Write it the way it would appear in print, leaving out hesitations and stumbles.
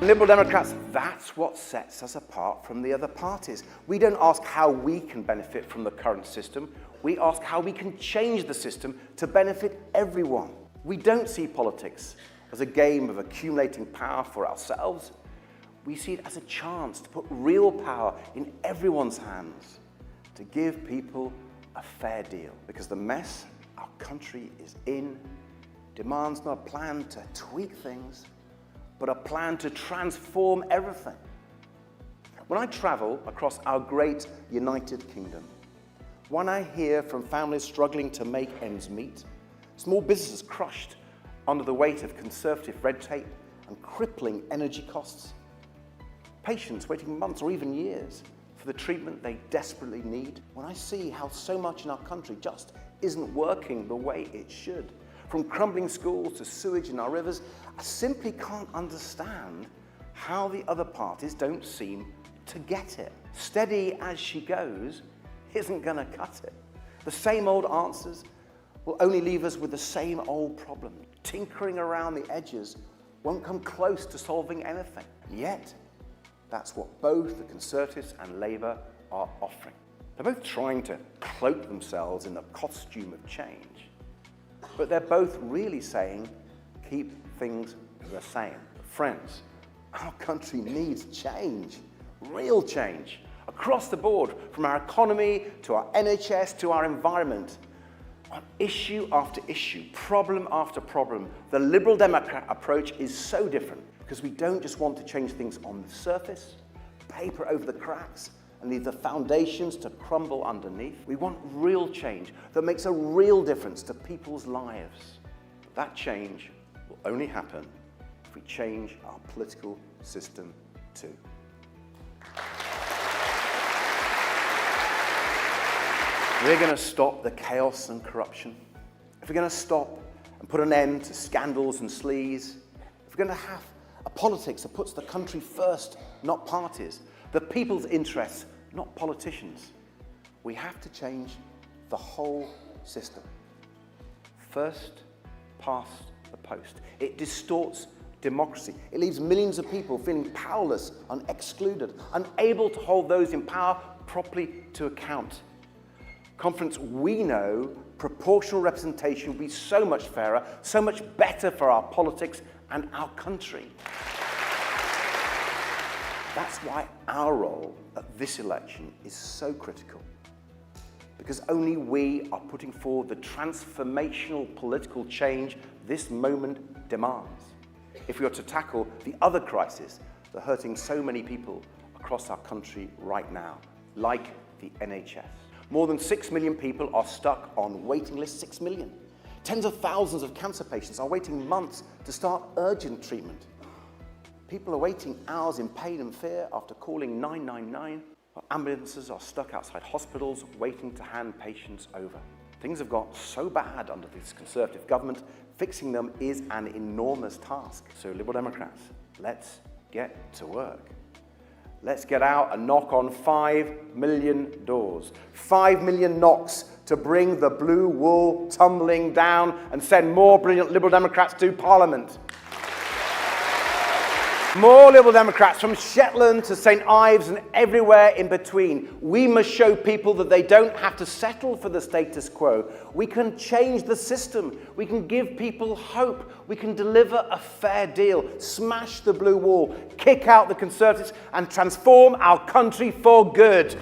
Liberal Democrats, that's what sets us apart from the other parties. We don't ask how we can benefit from the current system. We ask how we can change the system to benefit everyone. We don't see politics as a game of accumulating power for ourselves. We see it as a chance to put real power in everyone's hands, to give people a fair deal. Because the mess our country is in demands not a plan to tweak things, but a plan to transform everything. When I travel across our great United Kingdom, when I hear from families struggling to make ends meet, small businesses crushed under the weight of conservative red tape and crippling energy costs, patients waiting months or even years for the treatment they desperately need, when I see how so much in our country just isn't working the way it should, from crumbling schools to sewage in our rivers, I simply can't understand how the other parties don't seem to get it. Steady as she goes isn't gonna cut it. The same old answers will only leave us with the same old problem. Tinkering around the edges won't come close to solving anything. And yet, that's what both the Conservatives and Labour are offering. They're both trying to cloak themselves in the costume of change, but they're both really saying, keep things the same. Friends, our country needs change, real change, across the board, from our economy to our NHS to our environment. On issue after issue, problem after problem, the Liberal Democrat approach is so different, because we don't just want to change things on the surface, paper over the cracks, and leave the foundations to crumble underneath. We want real change that makes a real difference to people's lives. That change will only happen if we change our political system too. We're going to stop the chaos and corruption. If we're going to stop and put an end to scandals and sleaze, if we're going to have a politics that puts the country first, not parties, the people's interests, not politicians, we have to change the whole system. First past the post. It distorts democracy. It leaves millions of people feeling powerless and excluded, unable to hold those in power properly to account. Conference, we know proportional representation will be so much fairer, so much better for our politics and our country. That's why our role at this election is so critical, because only we are putting forward the transformational political change this moment demands, if we are to tackle the other crises that are hurting so many people across our country right now, like the NHS. More than 6 million people are stuck on waiting lists, 6 million. Tens of thousands of cancer patients are waiting months to start urgent treatment. People are waiting hours in pain and fear after calling 999. Ambulances are stuck outside hospitals waiting to hand patients over. Things have got so bad under this Conservative government, fixing them is an enormous task. So Liberal Democrats, let's get to work. Let's get out and knock on 5 million doors. 5 million knocks to bring the blue wool tumbling down and send more brilliant Liberal Democrats to Parliament. More Liberal Democrats from Shetland to St Ives and everywhere in between. We must show people that they don't have to settle for the status quo. We can change the system. We can give people hope. We can deliver a fair deal, smash the blue wall, kick out the Conservatives and transform our country for good.